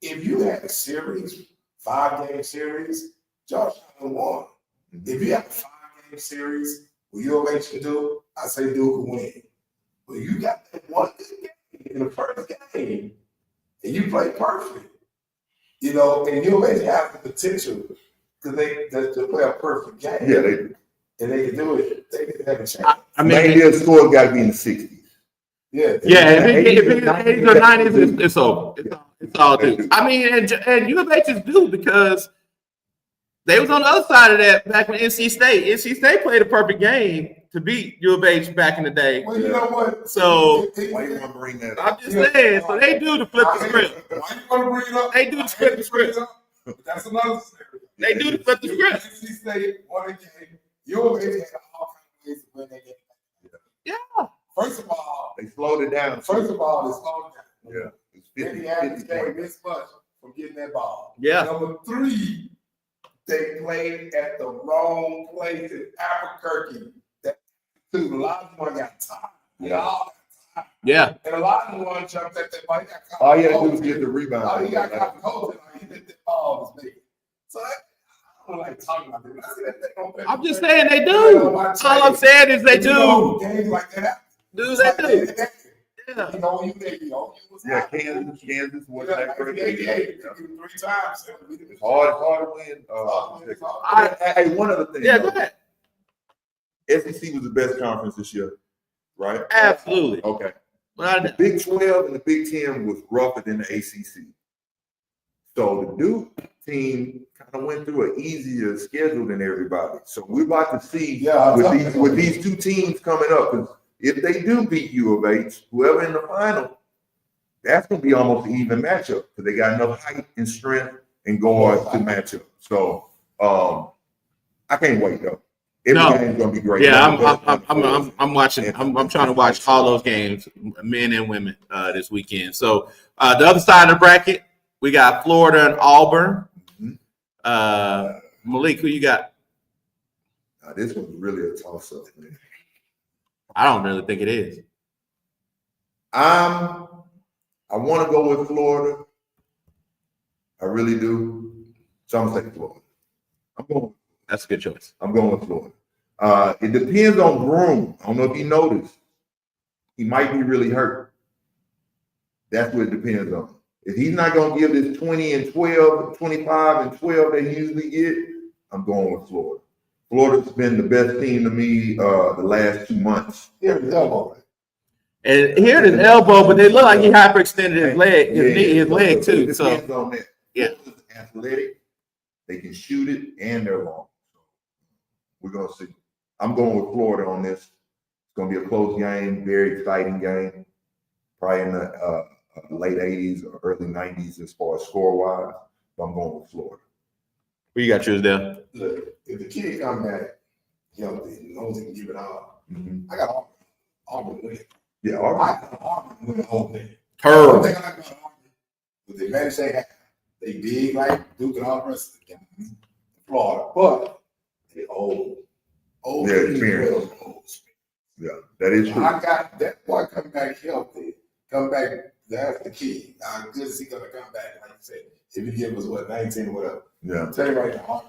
if you had a series, 5-game series, Georgetown won. If you have a 5-game series, what U of H can do, I say Duke will win. But you got that one good game in the first game, and you play perfect. You know, and U of H have the potential because they play a perfect game. Yeah, they do. And they can do it. They can have a chance. I mean, maybe the score got to be in the 60s. Yeah. Yeah, if it's 80s or 90s, it's over. It's all due. I mean, and U of H is due because they was on the other side of that back when NC State played a perfect game to beat U of H back in the day. Well, you know what? So Why you want to bring that I'm up? just saying. So they do to flip the script. Why you want to bring it up? They do to flip the script. That's another scenario. They do to flip the script. NC State won a game. U of H had all kinds of ways to win that game. Yeah. First of all, They slowed it down. they slowed down. Yeah. It's Indiana 50 came this much from getting that ball. Yeah. Number 3, they played at the wrong place in Albuquerque. That a lot of them got tired. Yeah. Yeah. And a lot of them jumped at that ball. All you had to do was get the rebound. All you got caught cold and he hit that ball was big. So I don't like talking about it. I'm just saying they do. All I'm saying is they do. Games like that. Do they do? Yeah. You know, you was Yeah, Kansas won that great game. 88, 3 times. It's hard to win. Hey, one other thing. Yeah, go ahead. SEC was the best conference this year, right? Absolutely. Okay. But The Big 12 and the Big 10 was rougher than the ACC. So the Duke team kind of went through an easier schedule than everybody. So we're about to see with these 2 teams coming up. Because if they do beat U of H, whoever in the final, that's going to be almost an even matchup because they got enough height and strength and guards to match up. So I can't wait though. Every game's going to be great. yeah, I'm watching. I'm trying to watch all those games, men and women, this weekend. So the other side of the bracket, we got Florida and Auburn. Malik, who you got? This one's really a toss-up, man. I don't really think it is. I want to go with Florida. I really do. So I'm going to take Florida. That's a good choice. I'm going with Florida. It depends on Broom. I don't know if you noticed. He might be really hurt. That's what it depends on. If he's not going to give this 20 and 12, 25 and 12 they usually get, I'm going with Florida. Florida's been the best team to me the last 2 months. Here's his elbow. And here his elbow, but they look like he hyperextended his leg, his leg too. It So depends on that. yeah, Florida's athletic. They can shoot it and they're long. So we're gonna see. I'm going with Florida on this. It's gonna be a close game, very exciting game. Probably in the late 80s or early 90s as far as score-wise. But I'm going with Florida. who you got, Truesdale? Look, if the kid come back healthy, knows he can give it all, I got Auburn win. Yeah, I all right. got Auburn win the whole thing. Terrible. Thing I like about Auburn, with the advantage they have, they big like Duke and all the rest of the guys, Florida, but they old. Old. Yeah, experience. Yeah, that is true. I got that boy come back healthy, come back. That's the key. How good is he gonna come back? Like you said, if he give us 19 or whatever. Yeah. I'm telling you right now,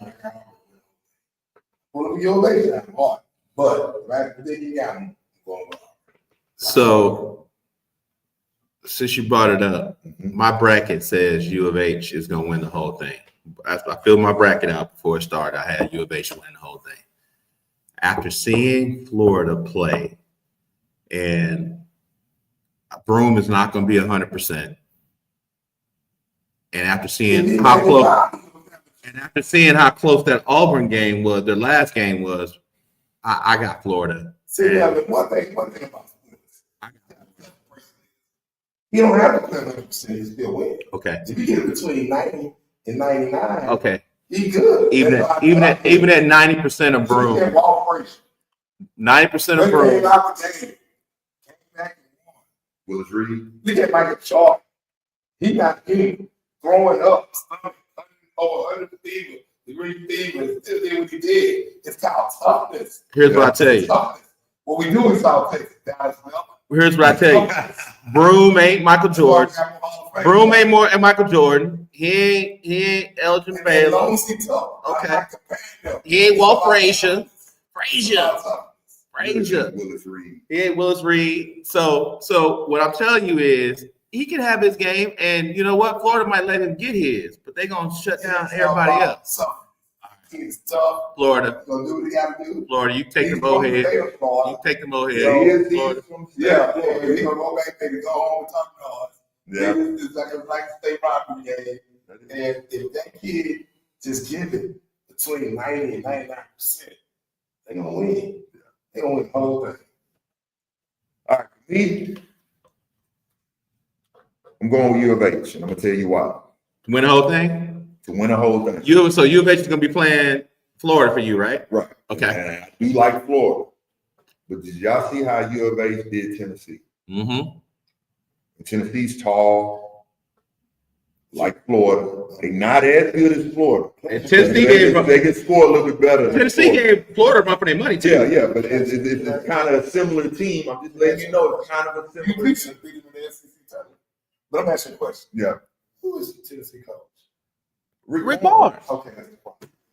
well, your lady hard, but right, then you got him going with Auburn. So, since you brought it up, my bracket says U of H is going to win the whole thing. I filled my bracket out before it started. I had U of H win the whole thing. After seeing Florida play, and Broome is not going to be 100%, and after seeing how close that Auburn game was, their last game was, I got Florida. See, now, one thing about sports, you don't have to play 100%, you still win. Okay. If you get it between 90 and 99, okay, he good. Even at 90% of Broome, 90% of Broome. Came back and won. Willis Reed. Look at Michael Jordan. He got him throwing up, over 100-degree fever, and still did what he did. It's called toughness. Here's what I tell you. Toughness. What we do in South Texas, guys, Here's what I tell you. Broome ain't Michael Jordan. Broome ain't more than Michael Jordan. He ain't Elgin Baylor. Okay. He ain't Walt Frazier. Willis Reed. He ain't Willis Reed. So what I'm telling you is he can have his game, and you know what? Florida might let him get his, but they're gonna shut down everybody else. He's tough. Florida. Gonna do what he gotta do. Florida, you take the bowhead. You take the bowhead. Florida. Yeah, he's gonna go back there and go home and talk to us. Yeah. It's like a state robbery game. And if that kid just give it between 90 and 99%, they're gonna win. They're gonna win the whole thing. All right, me, I'm going with U of H, and I'm gonna tell you why. Win the whole thing? To win the whole thing. So U of H is gonna be playing Florida for you, right? Right. Okay. And I do like Florida. But did y'all see how U of H did Tennessee? Mm-hmm. Tennessee's tall, like Florida. They're not as good as Florida. And Tennessee they can score a little bit better. Tennessee gave Florida a run for their money too. Yeah, but it's kind of a similar team. I'm just letting you know it's kind of a similar team. But I'm asking a question. Yeah. Who is the Tennessee coach? Rick Barnes. Okay.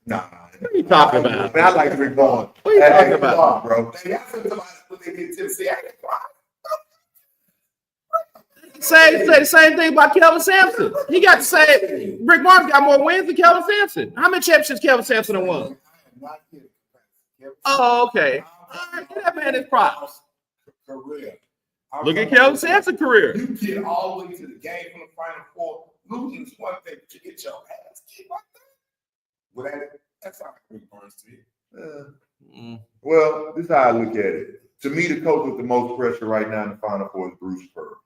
Nah. What are you talking about? Man, I like Rick Barnes. What are you talking about, bro? They asked him about what they did Tennessee. Say the same thing about Kelvin Sampson. He got to say Rick Barnes got more wins than Kelvin Sampson. How many championships Kelvin Sampson have won? Oh, okay. All right, give that man his props. Career. Look at Kelvin Sampson's career. You get all the way to the game from the Final Four. Losing is one thing, but you get your ass kicked like that. Well, that's how Rick Barnes to you. Well, this is how I look at it. To me, the coach with the most pressure right now in the Final Four is Bruce Pearl.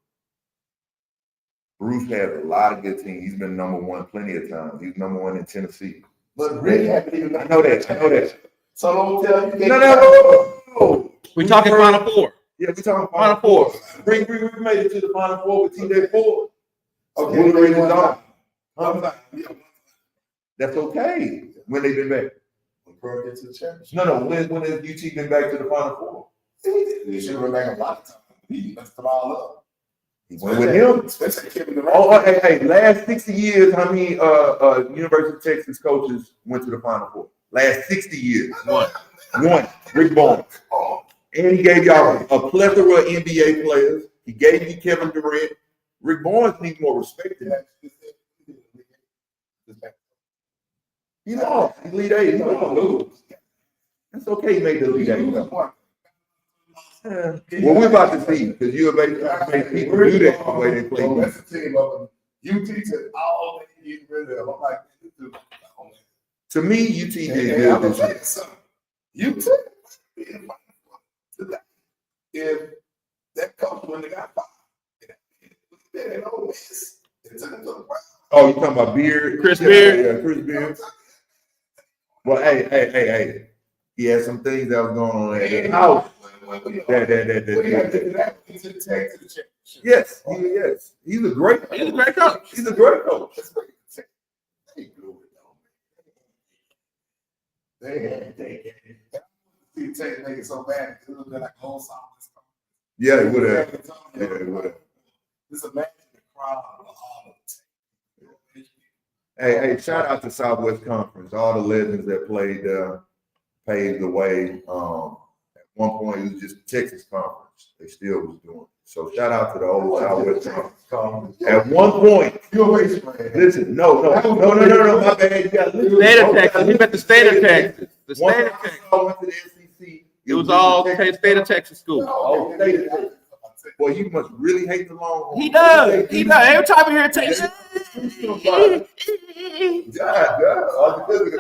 Bruce has a lot of good teams. He's been number one plenty of times. He was number one in Tennessee. But Rick haven't even. I know that. So don't tell me. No. We talking Final Four. Yeah, we talking Final Four. Rick made it to the Final Four with TJ Ford. Okay, that's okay. When they've been back. When Pearl gets to the championship. No. When has UT been back to the Final Four? They should have been back a lot of times. He messed them all up. He went with him. Hey, last 60 years, how many University of Texas coaches went to the Final Four? Last 60 years. One. Rick Barnes. And he gave y'all a plethora of NBA players. He gave you Kevin Durant. Rick Barnes needs more respect than that. He lost. He lead eight. He lost. That's okay. He made the lead eight. Well, we're about to see because U of H people do that the way they play. That's the team of UT said all they get rid of. I'm like, to me, UT did good this year. UT if that coach when they got fired, they don't miss. Oh, you talking about Beard? Chris Beard? Yeah, Chris Beard. Well, hey. He had some things that was going on at his house. Yes. He's a great coach. He's a great coach. He take make it so bad. It would have been like whole song. Yeah, it would have. Just imagine the crowd of all of it. Hey, shout out to Southwest Conference. All the legends that played paved the way. one point, it was just Texas Conference. They still was doing it. So shout out to the old Southwest Conference. At one point, listen, no, my bad. You got to State of Texas. He meant the state of Texas. The Once state of I Texas. went to the SEC, It was all state of Texas school. Oh, state of Texas. Boy, you must really hate the Longhorns. He does. He does. Every time I hear Texas. Come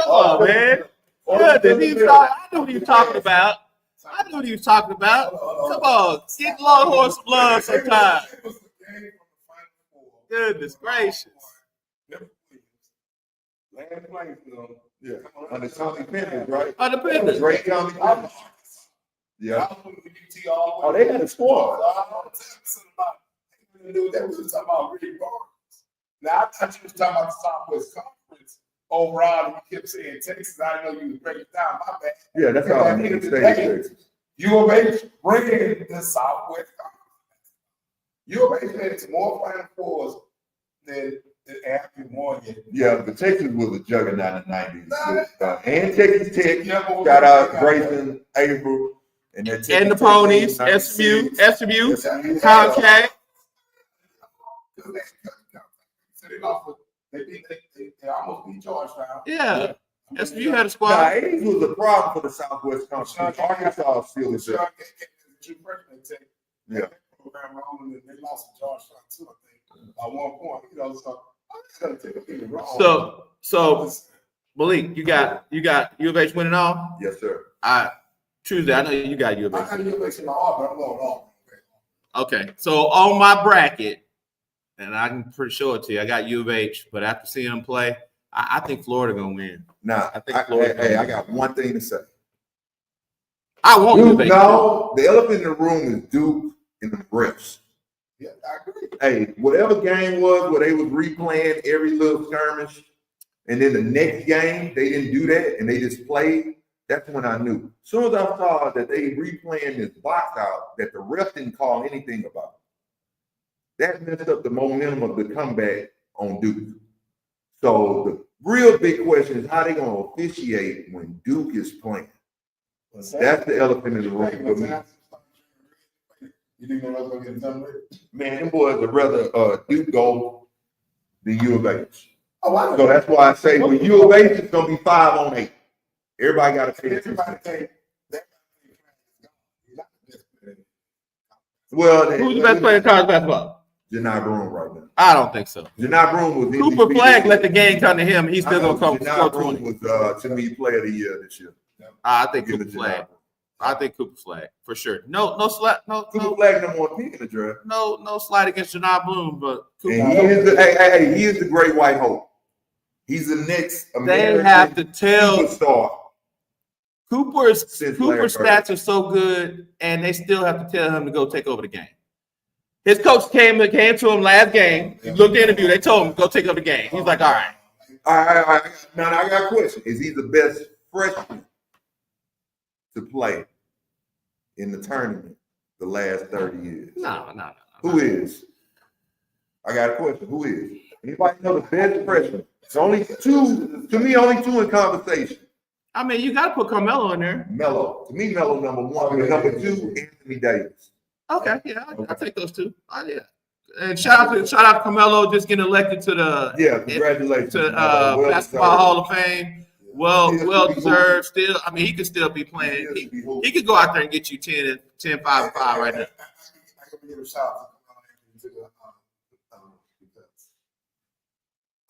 on, man. Goodness, I knew what he was talking about. I knew what he was talking about. Come on, get Longhorn some love sometime. Goodness gracious. Yeah, under Tommy Pickens, right? Under Pickens. Great Tommy Pickens. Yeah. Oh, they had a squad. Now, I thought you was talking about the Southwest Conference overall, and you kept saying Texas. I didn't know you was breaking down. My bad. Yeah, that's how I mean. State of Texas. U of H bringing the Southwest Conference. U of H had more Final Fours than after one year. Yeah, but Texas was a juggernaut in the 90s. And Texas Tech, shout out Grayson, April, and the Ponies, SMU, Comcast. They almost beat Georgetown. Yeah, SMU had a Nah, squad. 80s was a problem for the Southwest Conference. Arkansas still is there. Yeah. Program wrong, and they lost to Georgetown too, I think, by 1 point. You know, so I'm just gonna take a thing wrong. So Malik, you got U of H winning all? Yes, sir. Tuesday, I know you got U of I H. got U of H in my heart, but I'm going off. Okay, so on my bracket, and I can pretty show it to you, I got U of H, but after seeing them play, I think Florida gonna win. Now, I think Florida. I got one thing to say. I want U of Duke, H. no, the elephant in the room is Duke and the refs. Yeah, I agree. Hey, whatever game was where they was replaying every little skirmish, and then the next game they didn't do that and they just played. That's when I knew. As soon as I saw that they replaying this box out, that the ref didn't call anything about it. That messed up the momentum of the comeback on Duke. So the real big question is how they gonna officiate when Duke is playing. That's the elephant in the room for me. You think they're gonna get done with it? Man, them boys would rather Duke go than U of H. Oh, I know. So that's why I say when U of H is gonna be 5-on-8. Everybody got to pay Everybody attention. think that. Well, Who's the best player in college basketball? Janai Broom right now. I don't think so. Janai Broom was Cooper MVP. Flagg let the game come to him. He's still gonna come Janai score Broom 20. was to me player of the year this year. I think Give Cooper it to Flagg. Janai. I think Cooper Flagg for sure. No slap. Cooper Flagg number one pick in the draft. No slide against Janai Bloom, but Cooper. And he is the he is the great white hope. He's the next American They have to tell superstar. Cooper's Since Larry stats are so good, and they still have to tell him to go take over the game. His coach came to him last game. He looked the interview. They told him go take over the game. He's like, all right. All right. Now I got a question. Is he the best freshman to play in the tournament the last 30 years? No. Who is? I got a question. Who is? Anybody know the best freshman? It's only two. To me, only two in conversation. I mean, you got to put Carmelo in there. Melo. To me, Melo number one. And number two, Anthony Davis. Okay, yeah, I'll take those two. Yeah. And shout out to Carmelo just getting elected to the Congratulations to Well Basketball deserved. Hall of Fame. Well deserved. Still, I mean, he could still be playing. He could go out there and get you 10, 5, 5 right now. I can give a shout out to because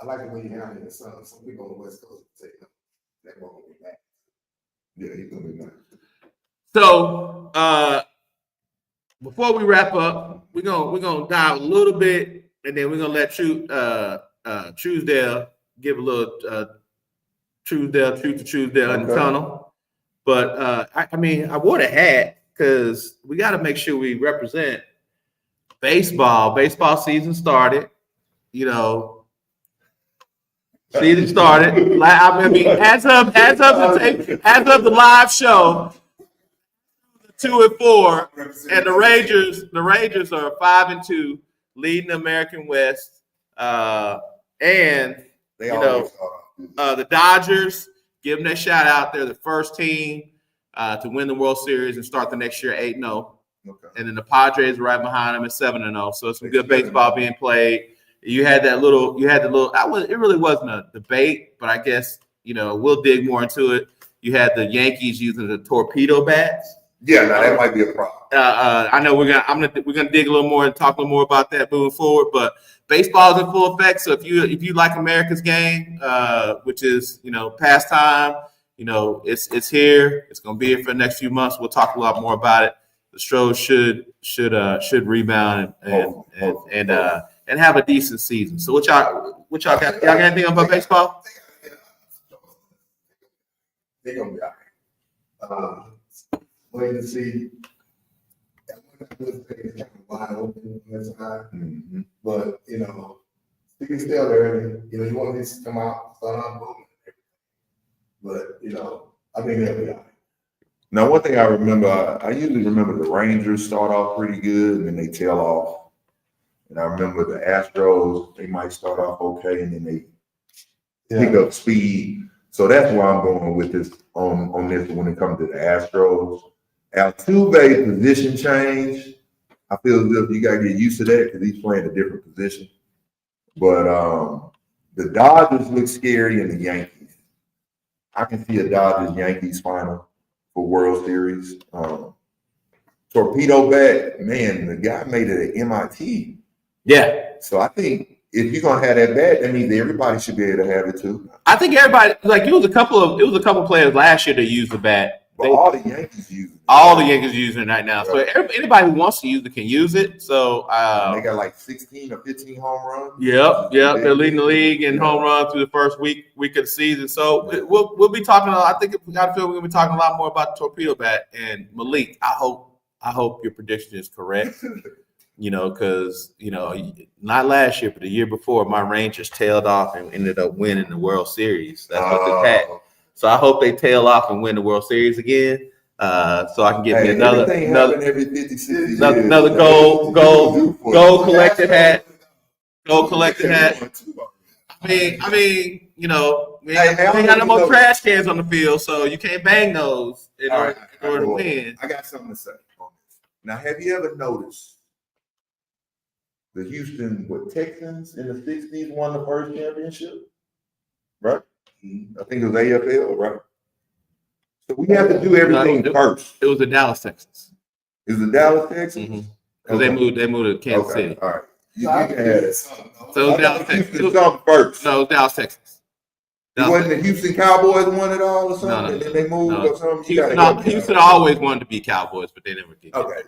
I like the way you handle your son. Some people on the West Coast say that won't be back. Yeah, he's gonna be nice. So before we wrap up, we're gonna dive a little bit, and then we're gonna let Truesdale give a little truth to Truesdale in the tunnel. But I mean, I wore the hat because we got to make sure we represent baseball. Baseball season started. You know, season started. Like I mean, as of the live show, 2-4, and the Rangers are 5-2, leading the American West. And They you know, always are. the Dodgers, give them that shout out. They're the first team to win the World Series and start the next year 8-0. Okay. And then the Padres are right behind them at 7-0. So it's some good baseball being played. You had the little. It really wasn't a debate, but I guess we'll dig more into it. You had the Yankees using the torpedo bats. Yeah, now that might be a problem. I know we're gonna dig a little more and talk a little more about that moving forward. But baseball is in full effect. So if you like America's game, which is pastime, it's here. It's gonna be here for the next few months. We'll talk a lot more about it. The Stros should rebound and have a decent season. So what y'all got? Y'all got anything about baseball? They're gonna be all right. Wait to see. It's kind of wide open this time, Mm-hmm. but you can still early. You want this to come out, start out booming, but I think they'll be all right. Now, one thing I remember, I usually remember the Rangers start off pretty good and then they tail off. And I remember the Astros, they might start off okay and then they pick up speed. So that's why I'm going with this on this when it comes to the Astros. Altuve's position change, I feel as if you got to get used to that because he's playing a different position. But the Dodgers look scary and the Yankees. I can see a Dodgers-Yankees final for World Series. Torpedo bat, man, the guy made it at MIT. Yeah. So I think if you're gonna have that bat, that means everybody should be able to have it too. I think everybody it was a couple players last year that used the bat. But all the Yankees use it. All the Yankees using it right now. So anybody who wants to use it can use it. So they got like 16 or 15 home runs. Yep. They're leading the league in home runs through the first week of the season. So we'll be talking. I think we got to feel we're gonna be talking a lot more about the torpedo bat. And Malik, I hope your prediction is correct. Because not last year, but the year before, my Rangers tailed off and ended up winning the World Series. That's what the pack. So I hope they tail off and win the World Series again, so I can get me another every 56 another gold collected hat. Gold collected hat. I mean, we ain't got no more trash cans on the field, so you can't bang those in order to win. I got something to say on this. Now, have you ever noticed the Houston Texans in the 60s won the first championship? Right? I think it was AFL, right? So we have to do everything first. It was the Dallas Texans. Is the Dallas Texans? Because they moved to Kansas City. All right. You can have it. So it was Dallas Texans. Houston come first. No, it was Dallas Texans. It wasn't the Houston Cowboys won it all or something? No. And then they moved or something? Houston always wanted to be Cowboys, but they never did. Okay.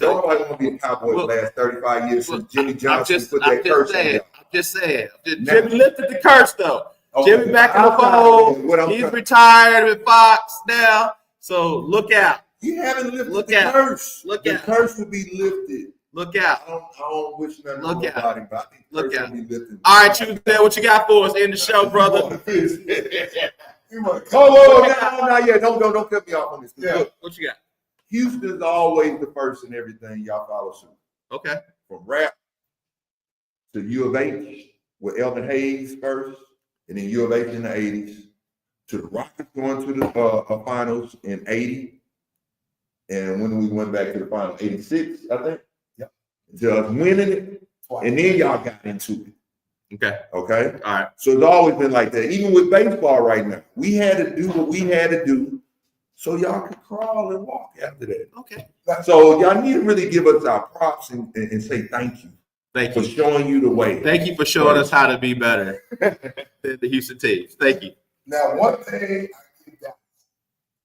Nobody want to be a Cowboy the last 35 years since Jimmy Johnson put that curse on you. I'm just saying. Jimmy lifted the curse, though. Okay. Jimmy back in the fold. He's retired with Fox now. So look out. You haven't lifted the curse. The curse will be lifted. Look out. I don't wish nothing on nobody, but I think the curse will be lifted. All right, Tuesday, what you got for us? End the show, brother. Not yet. Don't cut me off on this. Yeah. What you got? Houston's always the first in everything. Y'all follow suit. Okay. From rap to U of H with Elvin Hayes first, and then U of H in the 80s, to the Rockets going to the finals in 80. And when we went back to the final, 86, I think. Yep. To us winning it. And then y'all got into it. Okay. All right. So it's always been like that. Even with baseball right now, we had to do what we had to do so y'all could crawl and walk after that. Okay. So y'all need to really give us our props and say thank you. Thank you for showing you the way. Thank you for showing us how to be better than the Houston teams. Thank you. Now, one thing I think that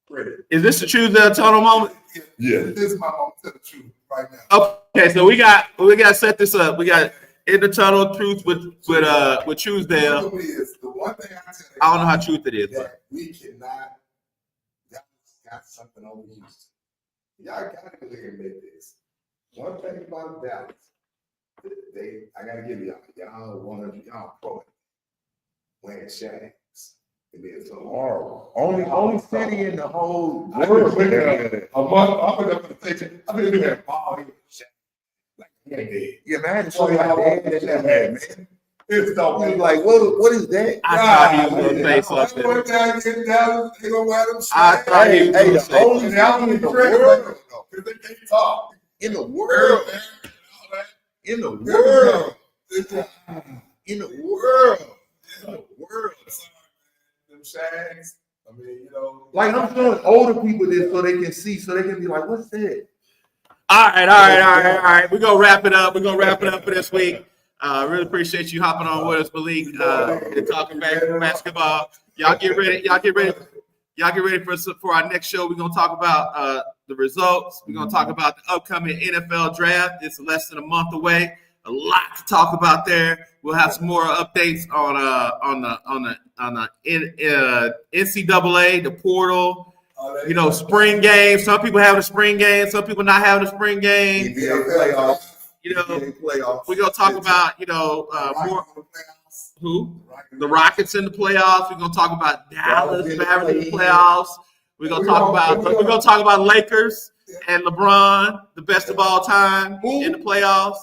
credit. Is this the Choose the Tunnel moment? Yeah. This is my moment to the truth right now. Okay, so we got to set this up. We got in the tunnel truth with Truesdale. The one thing I don't know how truth it is, but we cannot. Y'all got something over Houston. Y'all got to admit this. One thing about Dallas, I got to give y'all pro wearing shades. It is so horrible. Only city in the whole world. I'm going to take it. I'm going to do that ball here. Yeah, man. So y'all man. It's I was like, what is that? I thought he was gonna say something. One guy get down, they gonna wear them I shades. thought he was Hey, gonna the say only something. Now we in the training world, like, because they can't talk. in the world, in the world, in the world, in the world. Them shags. I mean, you know. Like I'm showing older people this so they can see, so they can be like, what's that? All right. We're gonna wrap it up. We're gonna wrap it up for this week. Really appreciate you hopping on with us, Malik, and talking basketball. Y'all get ready. Y'all get ready for our next show. We're gonna talk about the results. We're gonna talk about the upcoming NFL draft. It's less than a month away. A lot to talk about there. We'll have some more updates on the NCAA, the portal. You know, spring games. Some people having a spring game. Some people not having a spring game. NBA playoffs. You know, NBA playoffs. we're gonna talk about more who the Rockets in the playoffs. We're gonna talk about Dallas Mavericks in the playoffs. We're gonna talk about Lakers and LeBron, the best of all time in the playoffs.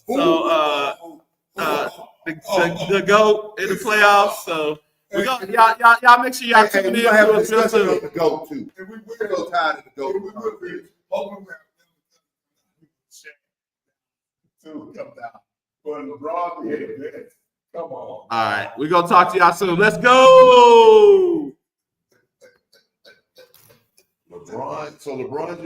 So the GOAT in the playoffs. So we go, y'all make sure y'all tune in. We're gonna have a to us real discussion soon. on the GOAT too. And we We're so tired of the GOAT. Come down. But LeBron, yeah, come on. All right, we're gonna talk to y'all soon. Let's go. LeBron. So LeBron.